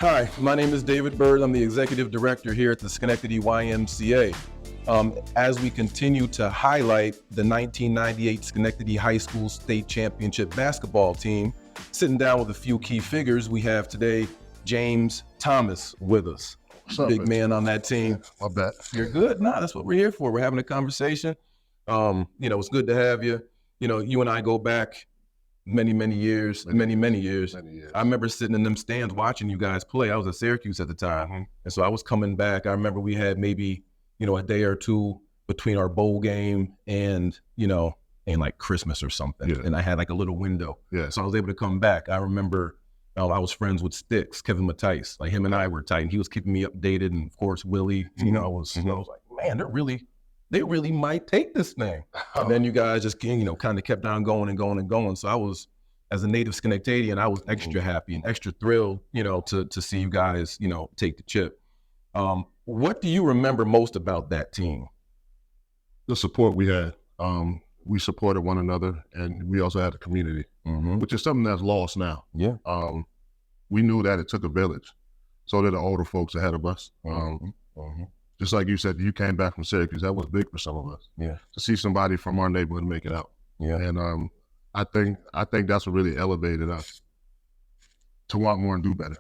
Hi, my name is David Bird. I'm the executive director here at the Schenectady YMCA. As we continue to highlight the 1998 Schenectady High School State Championship basketball team, sitting down with a few key figures, we have today James Thomas with us. What's up, big man on that team. My bad. You're good. Nah, that's what we're here for. We're having a conversation. It's good to have you. You and I go back many years. I remember sitting in them stands watching you guys play. I was at Syracuse at the time. And so I was coming back. I remember we had maybe, a day or two between our bowl game and like Christmas or something. Yeah. And I had like a little window. Yeah. So I was able to come back. I remember I was friends with Sticks, Kevin Mattice. Like him and I were tight. And he was keeping me updated. And of course, Willie, I was like, man, they really might take this thing. And then you guys just, kind of kept on going and going and going. So I was, as a native Schenectadian, I was extra happy and extra thrilled, to see you guys, take the chip. What do you remember most about that team? The support we had. We supported one another, and we also had a community, which is something that's lost now. Yeah. We knew that it took a village. So did the older folks ahead of us. Just like you said, you came back from Syracuse. That was big for some of us. Yeah. To see somebody from our neighborhood make it out. Yeah. And I think that's what really elevated us to want more and do better.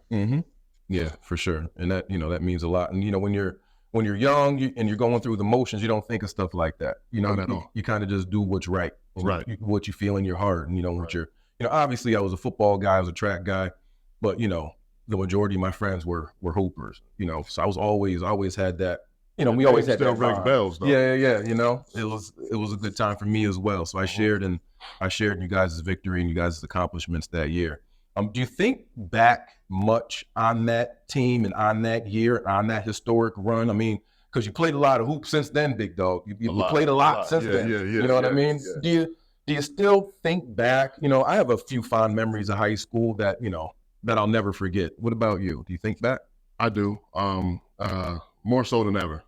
Yeah, for sure. And that, that means a lot. And, when you're young and you're going through the motions, you don't think of stuff like that. Not at all. You kind of just do what's right. Right. What you feel in your heart. And, what Right. you're, obviously I was a football guy, I was a track guy, but, the majority of my friends were hoopers, so I always had that, we always had still that rings vibe. bells though. Yeah. It was a good time for me as well. So I shared in you guys' victory and you guys' accomplishments that year. Do you think back much on that team and on that year, on that historic run? I mean, because you played a lot of hoops since then, big dog. You played a lot since then. Yeah. You know what I mean? Yeah. Do you still think back? I have a few fond memories of high school that, that I'll never forget. What about you? Do you think back? I do. More so than ever.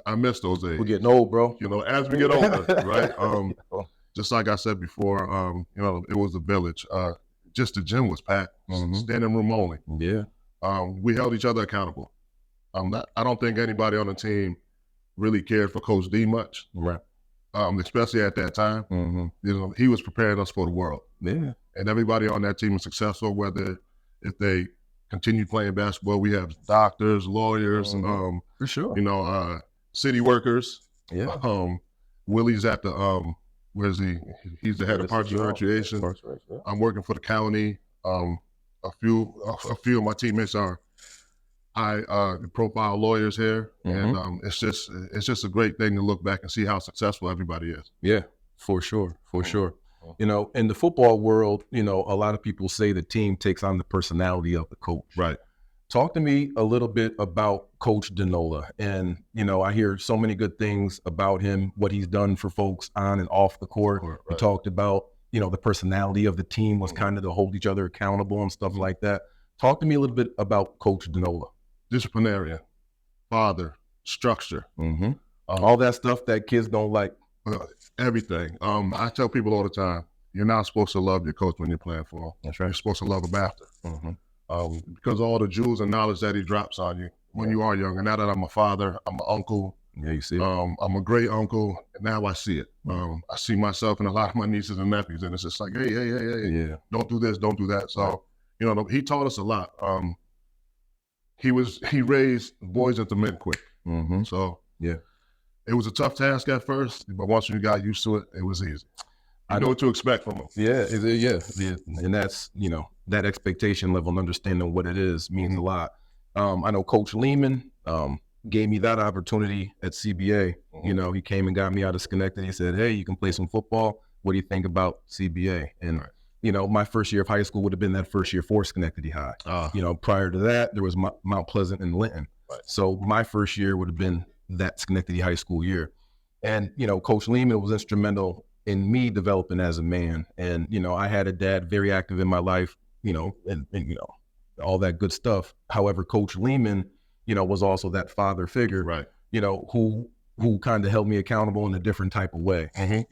I miss those days. We're getting old, bro. As we get older, right? Just like I said before, it was a village. Just the gym was packed, standing room only. Yeah. We held each other accountable. I don't think anybody on the team really cared for Coach D much. Right. Especially at that time. He was preparing us for the world. Yeah. And everybody on that team was successful, whether if they continue playing basketball. We have doctors, lawyers, for sure. city workers. Yeah. Willie's at the where's he? He's the head of Parks and Recreation. I'm working for the county. A few of my teammates are high profile lawyers here, and it's just a great thing to look back and see how successful everybody is. Yeah, for sure. In the football world, a lot of people say the team takes on the personality of the coach. Right. Talk to me a little bit about Coach Denola. And, I hear so many good things about him, what he's done for folks on and off the court. Right. You talked about, the personality of the team was kind of to hold each other accountable and stuff like that. Talk to me a little bit about Coach Denola. Disciplinarian, father, structure. All that stuff that kids don't like. Everything. I tell people all the time, you're not supposed to love your coach when you're playing for him. That's right. You're supposed to love him after. Because all the jewels and knowledge that he drops on you when you are young. And now that I'm a father, I'm an uncle. Yeah, you see it. I'm a great uncle. And now I see it. I see myself and a lot of my nieces and nephews. And it's just like, hey, Yeah. don't do this, don't do that. So, he taught us a lot. He raised boys into men quick. So yeah. It was a tough task at first, but once you got used to it, it was easy. I know what to expect from him. Yeah. And that's, that expectation level and understanding what it is means a lot. I know Coach Lehman gave me that opportunity at CBA. He came and got me out of Schenectady. He said, hey, you can play some football. What do you think about CBA? And, my first year of high school would have been that first year for Schenectady High. Prior to that, there was Mount Pleasant and Linton. Right. So my first year would have been that Schenectady High School year. And, Coach Lehman was instrumental in me developing as a man. And, I had a dad very active in my life, and all that good stuff. However, Coach Lehman, was also that father figure, Right. Who kind of held me accountable in a different type of way, and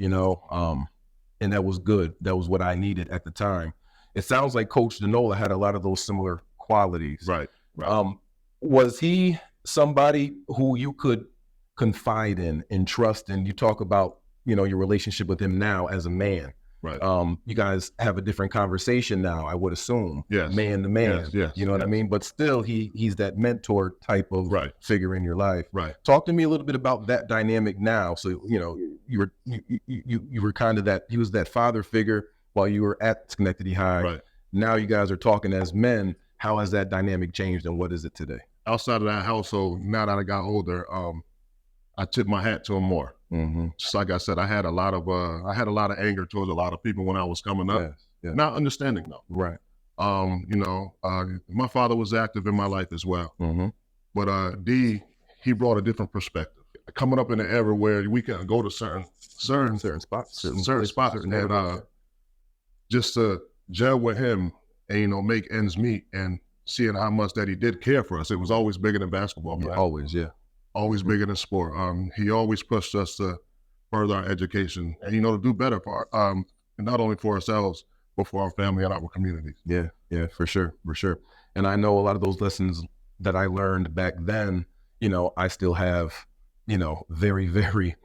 that was good. That was what I needed at the time. It sounds like Coach Denola had a lot of those similar qualities. Right. Right. Was he somebody who you could confide in and trust in? You talk about, your relationship with him now as a man. Right. You guys have a different conversation now, I would assume. Yes. Man to man. Yes. You know what I mean? But still, he's that mentor type of figure in your life. Right. Talk to me a little bit about that dynamic now. So, you were kind of he was that father figure while you were at Schenectady High. Right. Now you guys are talking as men. How has that dynamic changed, and what is it today? Outside of that household, now that I got older, I tip my hat to him more. Mm-hmm. Just like I said, I had a lot of anger towards a lot of people when I was coming up. Yes. Not understanding though. Right. My father was active in my life as well. Mm-hmm. But D, he brought a different perspective. Coming up in an era where we can go to certain spots, and just to gel with him and make ends meet, and seeing how much that he did care for us. It was always bigger than basketball. Yeah, always bigger than sport. He always pushed us to further our education and to do better for not only for ourselves but for our family and our communities. Yeah, for sure. And I know a lot of those lessons that I learned back then, I still have, very, very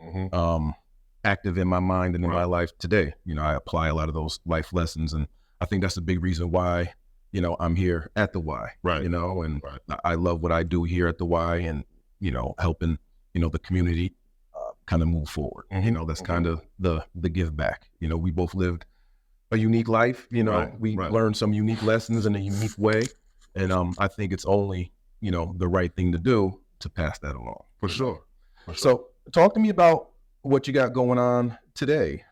active in my mind and in my life today. I apply a lot of those life lessons, and I think that's a big reason why, I'm here at the Y. Right. And I love what I do here at the Y, and helping the community kind of move forward. Mm-hmm. That's kind of the give back. We both lived a unique life. We learned some unique lessons in a unique way, and I think it's only the right thing to do to pass that along. For sure. So talk to me about what you got going on today.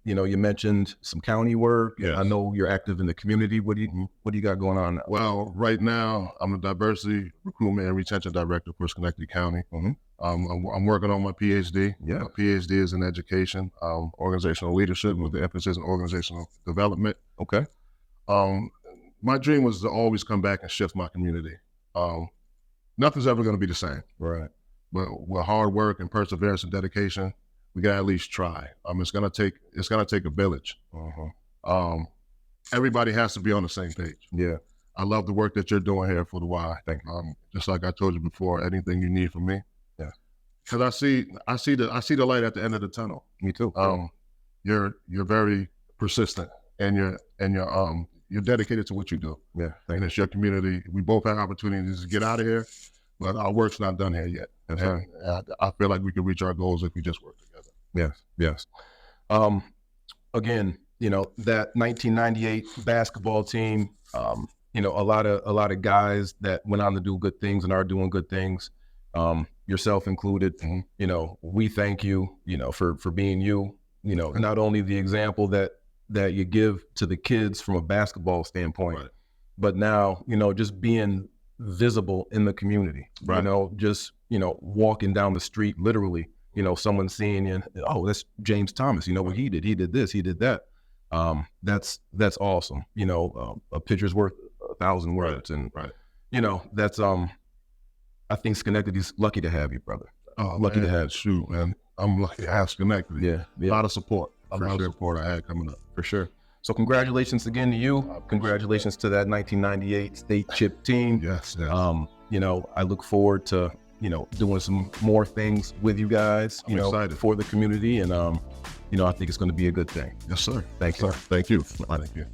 You mentioned some county work. Yes. I know you're active in the community. What do you got going on now? Well, right now I'm the diversity recruitment and retention director for Schenectady County. Mm-hmm. I'm working on my PhD. Yeah. My PhD is in education, organizational leadership with the emphasis on organizational development. Okay. My dream was to always come back and shift my community. Nothing's ever going to be the same. Right. But with hard work and perseverance and dedication, we gotta at least try. It's gonna take a village. Everybody has to be on the same page. Yeah. I love the work that you're doing here for the Y. Thank you. Just like I told you before, anything you need from me. Yeah. Because I see the light at the end of the tunnel. Me too. You're very persistent, and you're dedicated to what you do. Yeah. And it's your community. We both have opportunities to get out of here, but our work's not done here yet. That's right. I feel like we can reach our goals if we just work together. Yes. Again, that 1998 basketball team, a lot of guys that went on to do good things and are doing good things, yourself included. Mm-hmm. We thank you, for being you, not only the example that you give to the kids from a basketball standpoint, but now, just being visible in the community, just, walking down the street, literally, someone seeing you, oh, that's James Thomas, what he did this, he did that. That's awesome. A picture's worth 1,000 words. And, that's, I think Schenectady's lucky to have you, brother. Oh, lucky man, to have you. Shoot, man. I'm lucky to have Schenectady. Yeah. A lot of support. A lot sure. of support I had coming up. For sure. So congratulations again to you. Congratulations to that 1998 state chip team. Yes. I look forward to, doing some more things with you guys, I'm excited for the community. And, I think it's going to be a good thing. Yes, sir. Thank you. Thank you. Thank you.